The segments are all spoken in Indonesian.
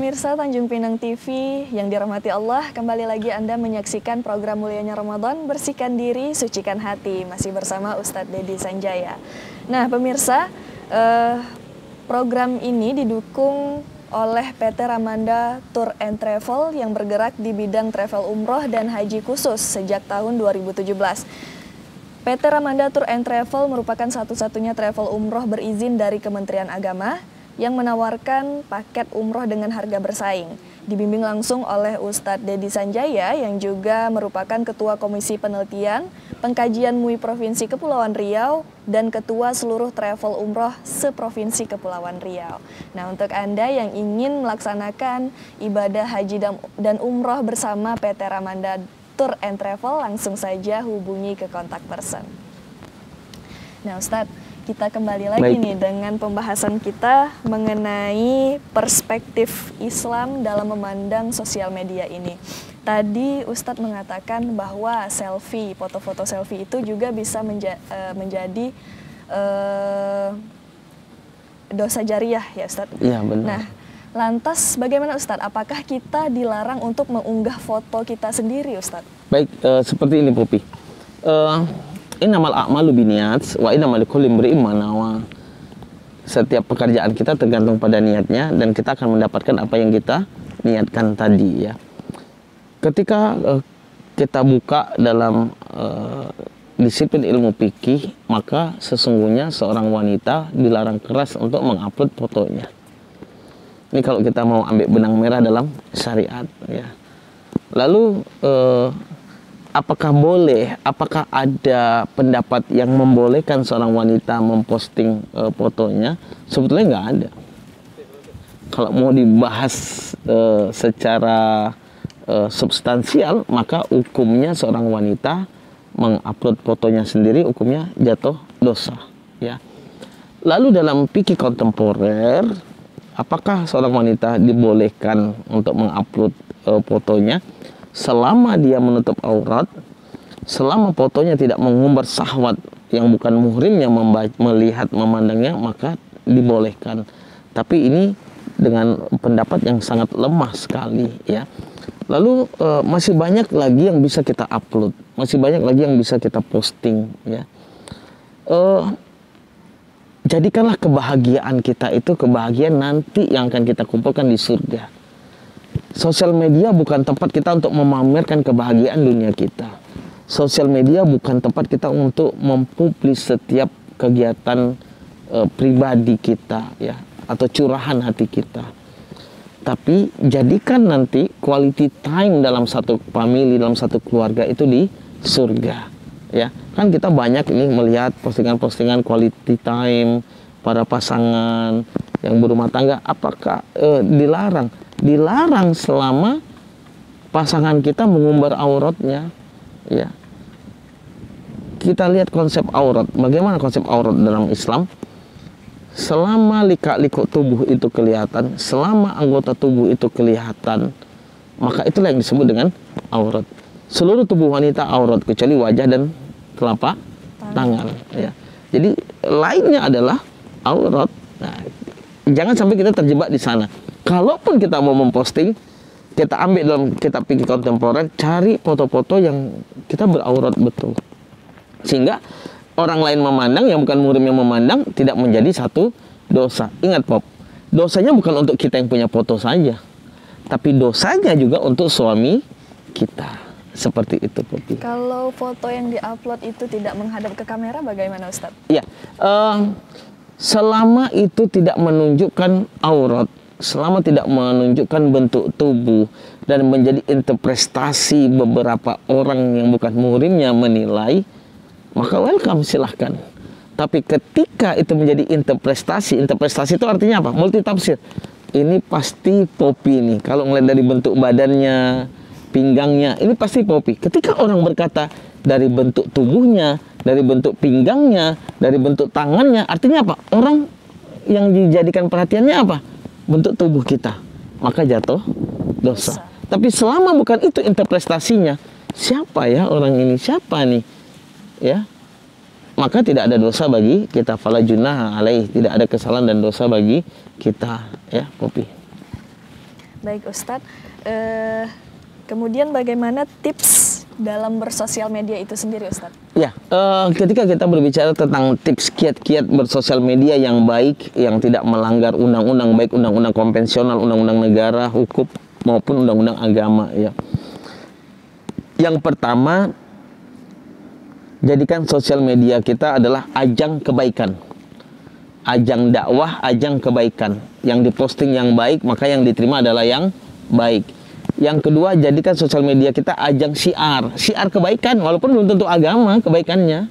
pemirsa Tanjung Pinang TV yang dirahmati Allah, kembali lagi Anda menyaksikan program mulianya Ramadan, bersihkan diri, sucikan hati, masih bersama Ustadz Dedi Sanjaya. Nah pemirsa, program ini didukung oleh PT Ramanda Tour and Travel yang bergerak di bidang travel umroh dan haji khusus sejak tahun 2017. PT Ramanda Tour and Travel merupakan satu-satunya travel umroh berizin dari Kementerian Agama yang menawarkan paket umroh dengan harga bersaing. Dibimbing langsung oleh Ustadz Dedi Sanjaya yang juga merupakan Ketua Komisi Penelitian Pengkajian MUI Provinsi Kepulauan Riau dan Ketua seluruh travel umroh seprovinsi Kepulauan Riau. Nah, untuk Anda yang ingin melaksanakan ibadah haji dan umroh bersama PT Ramanda Tour and Travel, langsung saja hubungi ke kontak person. Nah Ustadz, kita kembali lagi nih dengan pembahasan kita mengenai perspektif Islam dalam memandang sosial media ini. Tadi Ustadz mengatakan bahwa selfie, foto-foto selfie itu juga bisa menjadi dosa jariah ya Ustadz? Iya benar. Nah, lantas bagaimana Ustadz? Apakah kita dilarang untuk mengunggah foto kita sendiri Ustadz? Baik, seperti ini Popi. Innamal a'malu binniyat wa innamal likulli imri'in ma nawa. Setiap pekerjaan kita tergantung pada niatnya dan kita akan mendapatkan apa yang kita niatkan tadi ya. Ketika kita buka dalam disiplin ilmu fikih, maka sesungguhnya seorang wanita dilarang keras untuk mengupload fotonya. Ini kalau kita mau ambil benang merah dalam syariat ya. Lalu apakah boleh, apakah ada pendapat yang membolehkan seorang wanita memposting fotonya? Sebetulnya nggak ada. Kalau mau dibahas secara substansial, maka hukumnya seorang wanita mengupload fotonya sendiri, hukumnya jatuh dosa. Ya. Lalu dalam fikih kontemporer, apakah seorang wanita dibolehkan untuk mengupload fotonya? Selama dia menutup aurat, selama fotonya tidak mengumbar syahwat yang bukan muhrim yang melihat memandangnya, maka dibolehkan. Tapi ini dengan pendapat yang sangat lemah sekali ya. Lalu masih banyak lagi yang bisa kita upload, masih banyak lagi yang bisa kita posting ya. Jadikanlah kebahagiaan kita itu kebahagiaan nanti yang akan kita kumpulkan di surga. Sosial media bukan tempat kita untuk memamerkan kebahagiaan dunia kita. Sosial media bukan tempat kita untuk mempublis setiap kegiatan pribadi kita ya, atau curahan hati kita. Tapi jadikan nanti quality time dalam satu family, dalam satu keluarga itu di surga. Ya, kan kita banyak ini melihat postingan-postingan quality time para pasangan yang berumah tangga. Apakah dilarang? Dilarang selama pasangan kita mengumbar auratnya ya. Kita lihat konsep aurat. Bagaimana konsep aurat dalam Islam? Selama lika-liku tubuh itu kelihatan, selama anggota tubuh itu kelihatan, maka itulah yang disebut dengan aurat. Seluruh tubuh wanita aurat kecuali wajah dan telapak tangan ya. Jadi lainnya adalah aurat. Nah, jangan sampai kita terjebak di sana. Kalaupun kita mau memposting, kita ambil dalam kitab fikih kontemporer, cari foto-foto yang kita beraurat betul. Sehingga orang lain memandang, yang bukan muhrim yang memandang, tidak menjadi satu dosa. Ingat Pop, dosanya bukan untuk kita yang punya foto saja, tapi dosanya juga untuk suami kita. Seperti itu Popi. Kalau foto yang diupload itu tidak menghadap ke kamera, bagaimana Ustadz? Iya, selama itu tidak menunjukkan aurat, selama tidak menunjukkan bentuk tubuh dan menjadi interpretasi beberapa orang yang bukan muhrimnya menilai, maka welcome, silahkan. Tapi ketika itu menjadi interpretasi itu artinya apa? Multitafsir. Ini pasti Popi nih. Kalau ngeliat dari bentuk badannya, pinggangnya, ini pasti Popi. Ketika orang berkata dari bentuk tubuhnya, dari bentuk pinggangnya, dari bentuk tangannya, artinya apa? Orang yang dijadikan perhatiannya apa? Bentuk tubuh kita, maka jatuh dosa. Tapi selama bukan itu interpretasinya, siapa ya orang ini, siapa nih ya, maka tidak ada dosa bagi kita. Fala junaha alaih, tidak ada kesalahan dan dosa bagi kita ya Popi. Baik Ustadz, kemudian bagaimana tips dalam bersosial media itu sendiri Ustadz? Ya, ketika kita berbicara tentang tips kiat-kiat bersosial media yang baik, yang tidak melanggar undang-undang, baik undang-undang konvensional, undang-undang negara, hukum maupun undang-undang agama, ya. Yang pertama, jadikan sosial media kita adalah ajang kebaikan, ajang dakwah, ajang kebaikan. Yang diposting yang baik, maka yang diterima adalah yang baik. Yang kedua, jadikan sosial media kita ajang syiar kebaikan, walaupun belum tentu agama kebaikannya,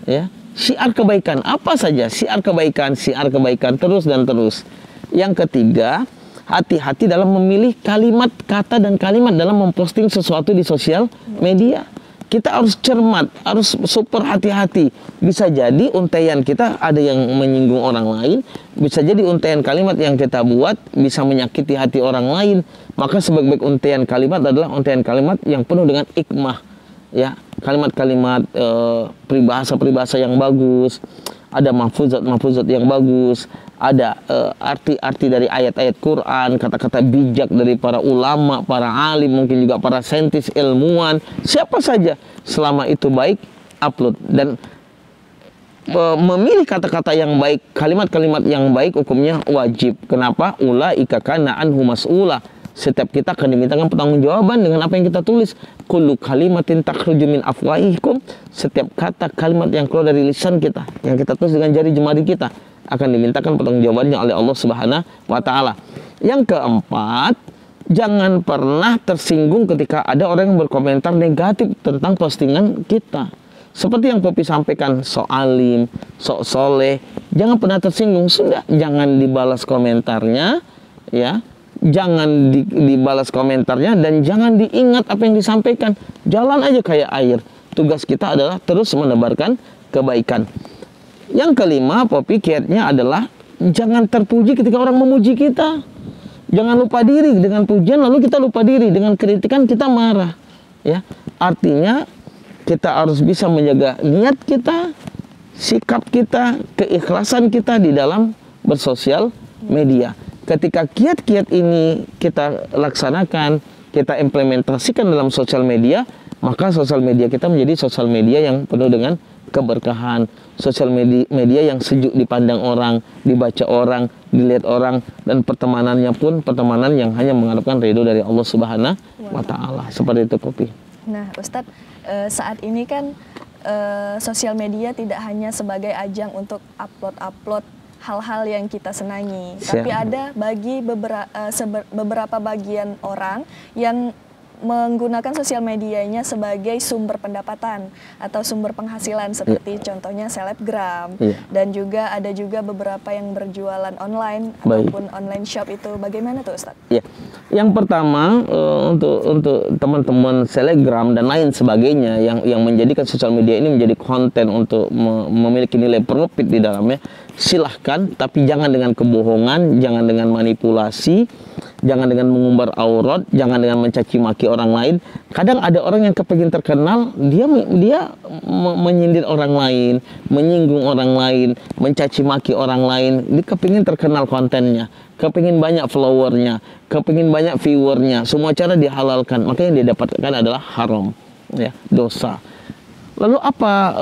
ya. Syiar kebaikan, apa saja syiar kebaikan, terus dan terus. Yang ketiga, hati-hati dalam memilih kalimat, kata dan kalimat dalam memposting sesuatu di sosial media. Kita harus cermat, harus super hati-hati. Bisa jadi untaian kita ada yang menyinggung orang lain, bisa jadi untaian kalimat yang kita buat bisa menyakiti hati orang lain. Maka sebaik-baik untaian kalimat adalah untaian kalimat yang penuh dengan hikmah, ya. Kalimat-kalimat peribahasa-peribahasa yang bagus, ada mahfuzat yang bagus, ada arti-arti dari ayat-ayat Quran, kata-kata bijak dari para ulama, para alim, mungkin juga para saintis, ilmuwan, siapa saja, selama itu baik, upload. Dan memilih kata-kata yang baik, kalimat-kalimat yang baik hukumnya wajib. Kenapa? Ulaika kana anhu mas'ula. Setiap kita akan dimintakan pertanggungjawaban dengan apa yang kita tulis. Kullu kalimatin takhruju min afwahikum. Setiap kata kalimat yang keluar dari lisan kita, yang kita tulis dengan jari jemari kita, akan dimintakan pertanggungjawabannya oleh Allah Subhanahu wa taala. Yang keempat, jangan pernah tersinggung ketika ada orang yang berkomentar negatif tentang postingan kita. Seperti yang Popi sampaikan, sok alim, sok soleh, jangan pernah tersinggung. Sudah, jangan dibalas komentarnya, ya. Jangan dibalas komentarnya dan jangan diingat apa yang disampaikan. Jalan aja kayak air. Tugas kita adalah terus menebarkan kebaikan. Yang kelima, Popi kiatnya adalah jangan terpuji ketika orang memuji kita. Jangan lupa diri dengan pujian lalu kita lupa diri, dengan kritikan kita marah, ya. Artinya kita harus bisa menjaga niat kita, sikap kita, keikhlasan kita di dalam bersosial media. Ketika kiat-kiat ini kita laksanakan, kita implementasikan dalam sosial media, maka sosial media kita menjadi sosial media yang penuh dengan keberkahan, sosial media yang sejuk dipandang orang, dibaca orang, dilihat orang, dan pertemanannya pun pertemanan yang hanya mengharapkan ridho dari Allah Subhanahu wa taala. Seperti itu, Popi. Nah, Ustadz, saat ini kan sosial media tidak hanya sebagai ajang untuk upload hal-hal yang kita senangi, tapi ada bagi beberapa bagian orang yang menggunakan sosial medianya sebagai sumber pendapatan atau sumber penghasilan, seperti contohnya selebgram, dan juga ada juga beberapa yang berjualan online ataupun online shop. Itu bagaimana tuh Ustadz? Ya, yang pertama untuk teman-teman selebgram dan lain sebagainya yang menjadikan sosial media ini menjadi konten untuk memiliki nilai profit di dalamnya, silahkan, tapi jangan dengan kebohongan, jangan dengan manipulasi, jangan dengan mengumbar aurat, jangan dengan mencaci maki orang lain. Kadang ada orang yang kepingin terkenal, dia menyindir orang lain, menyinggung orang lain, mencaci maki orang lain. Dia kepingin terkenal kontennya, kepingin banyak followernya, kepingin banyak viewernya. Semua cara dihalalkan, maka yang dia dapatkan adalah haram, ya, dosa. Lalu apa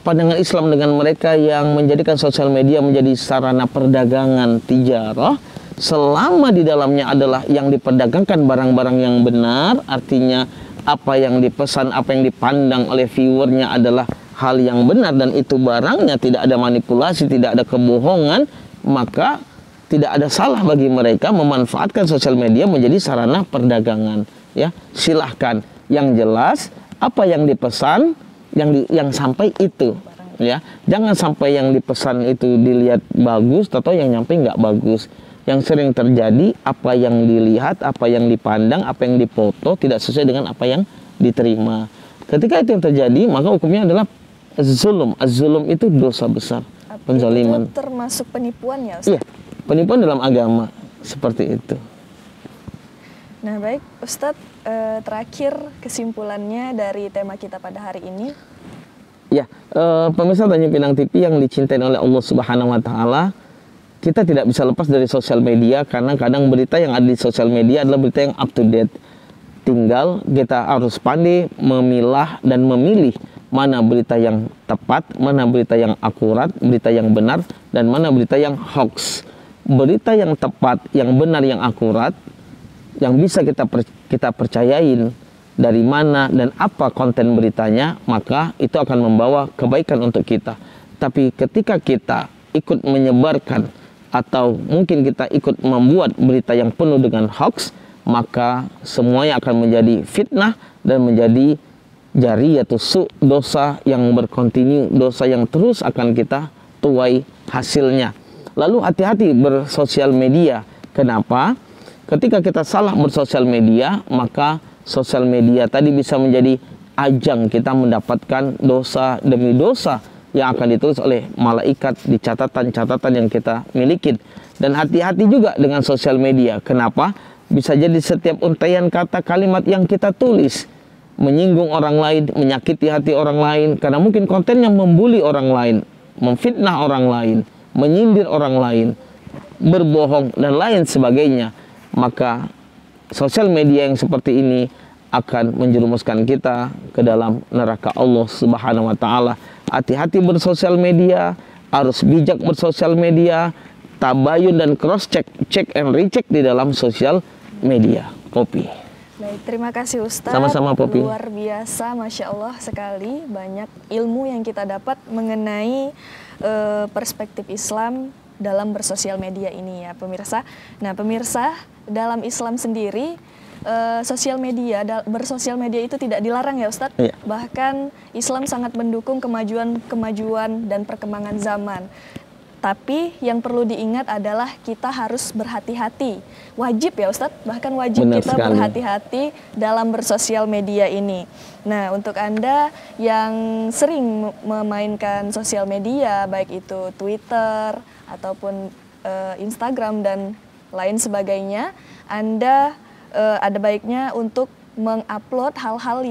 pandangan Islam dengan mereka yang menjadikan sosial media menjadi sarana perdagangan tijarah, selama di dalamnya adalah yang diperdagangkan barang-barang yang benar, artinya apa yang dipesan, apa yang dipandang oleh viewernya adalah hal yang benar dan itu barangnya tidak ada manipulasi, tidak ada kebohongan, maka tidak ada salah bagi mereka memanfaatkan sosial media menjadi sarana perdagangan, ya. Silahkan, yang jelas apa yang dipesan, yang sampai itu, ya. Jangan sampai yang dipesan itu dilihat bagus atau yang nyampe nggak bagus. Yang sering terjadi, apa yang dilihat, apa yang dipandang, apa yang dipoto tidak sesuai dengan apa yang diterima. Ketika itu yang terjadi, maka hukumnya adalah zulum. Az-zulum itu dosa besar, penzaliman. Itu termasuk penipuan ya, Ustaz? Iya, penipuan dalam agama seperti itu. Nah, baik Ustadz, terakhir kesimpulannya dari tema kita pada hari ini. Ya, pemirsa Tanjung Pinang TV yang dicintai oleh Allah Subhanahu wa taala, kita tidak bisa lepas dari sosial media, karena kadang berita yang ada di sosial media adalah berita yang up to date. Tinggal kita harus pandai memilah dan memilih mana berita yang tepat, mana berita yang akurat, berita yang benar, dan mana berita yang hoax. Berita yang tepat, yang benar, yang akurat, yang bisa kita percayain dari mana dan apa konten beritanya, maka itu akan membawa kebaikan untuk kita. Tapi ketika kita ikut menyebarkan atau mungkin kita ikut membuat berita yang penuh dengan hoax, maka semuanya akan menjadi fitnah dan menjadi jariyatu dosa yang berkontinu, dosa yang terus akan kita tuai hasilnya. Lalu hati-hati bersosial media. Kenapa? Ketika kita salah bersosial media, maka sosial media tadi bisa menjadi ajang kita mendapatkan dosa demi dosa yang akan ditulis oleh malaikat di catatan-catatan yang kita miliki. Dan hati-hati juga dengan sosial media. Kenapa? Bisa jadi setiap untaian kata kalimat yang kita tulis menyinggung orang lain, menyakiti hati orang lain, karena mungkin kontennya membuli orang lain, memfitnah orang lain, menyindir orang lain, berbohong dan lain sebagainya. Maka sosial media yang seperti ini akan menjerumuskan kita ke dalam neraka Allah Subhanahu wa taala. Hati-hati bersosial media, harus bijak bersosial media, tabayun dan cross check and recheck di dalam sosial media. Poppy. Baik, terima kasih Ustadz. Sama-sama Poppy. Luar biasa, Masya Allah sekali banyak ilmu yang kita dapat mengenai perspektif Islam dalam bersosial media ini ya pemirsa. Nah pemirsa, dalam Islam sendiri bersosial media itu tidak dilarang ya Ustadz. Iya. Bahkan Islam sangat mendukung kemajuan dan perkembangan zaman. Tapi yang perlu diingat adalah kita harus berhati-hati. Wajib ya Ustadz, bahkan wajib Benar kita sekali. berhati-hati dalam bersosial media ini. Nah, untuk Anda yang sering memainkan sosial media, baik itu Twitter ataupun Instagram dan lain sebagainya, Anda ada baiknya untuk mengupload hal-hal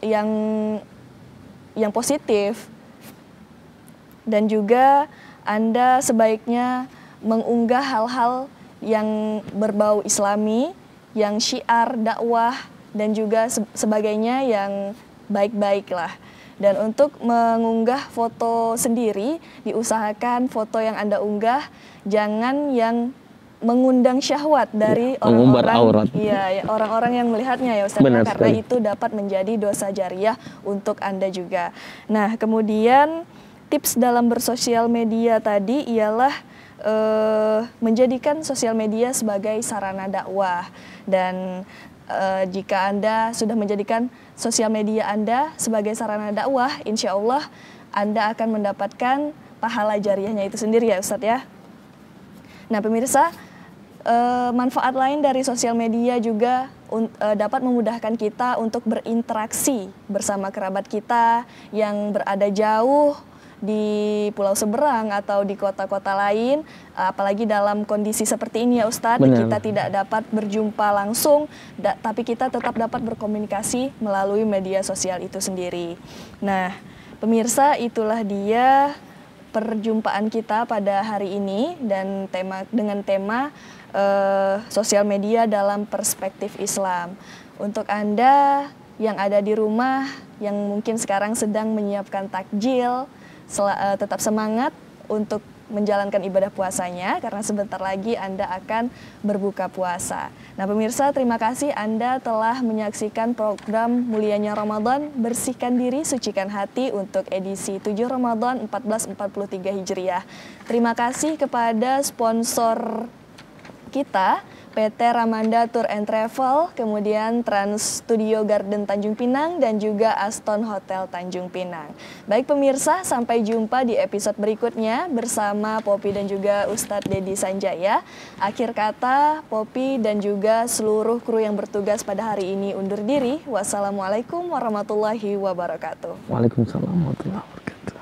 yang positif. Dan juga Anda sebaiknya mengunggah hal-hal yang berbau Islami, yang syiar, dakwah, dan juga sebagainya yang baik-baik lah. Dan untuk mengunggah foto sendiri, diusahakan foto yang Anda unggah jangan yang mengundang syahwat dari orang-orang yang melihatnya ya Ustaz, karena itu dapat menjadi dosa jariyah untuk Anda juga. Nah, kemudian tips dalam bersosial media tadi ialah menjadikan sosial media sebagai sarana dakwah. Dan jika Anda sudah menjadikan sosial media Anda sebagai sarana dakwah, insya Allah Anda akan mendapatkan pahala jariyahnya itu sendiri ya Ustadz ya. Nah pemirsa, manfaat lain dari sosial media juga dapat memudahkan kita untuk berinteraksi bersama kerabat kita yang berada jauh di pulau seberang atau di kota-kota lain, apalagi dalam kondisi seperti ini ya Ustadz. Benar. Kita tidak dapat berjumpa langsung, tapi kita tetap dapat berkomunikasi melalui media sosial itu sendiri. Nah pemirsa, itulah dia perjumpaan kita pada hari ini dan dengan tema sosial media dalam perspektif Islam. Untuk Anda yang ada di rumah, yang mungkin sekarang sedang menyiapkan takjil, tetap semangat untuk menjalankan ibadah puasanya karena sebentar lagi Anda akan berbuka puasa. Nah pemirsa, terima kasih Anda telah menyaksikan program Mulianya Ramadan, Bersihkan Diri, Sucikan Hati untuk edisi 7 Ramadan 1443 Hijriah. Terima kasih kepada sponsor kita, PT Ramanda Tour and Travel, kemudian Trans Studio Garden Tanjung Pinang, dan juga Aston Hotel Tanjung Pinang. Baik pemirsa, sampai jumpa di episode berikutnya bersama Poppy dan juga Ustadz Dedi Sanjaya. Akhir kata, Poppy dan juga seluruh kru yang bertugas pada hari ini undur diri. Wassalamualaikum warahmatullahi wabarakatuh. Waalaikumsalam warahmatullahi wabarakatuh.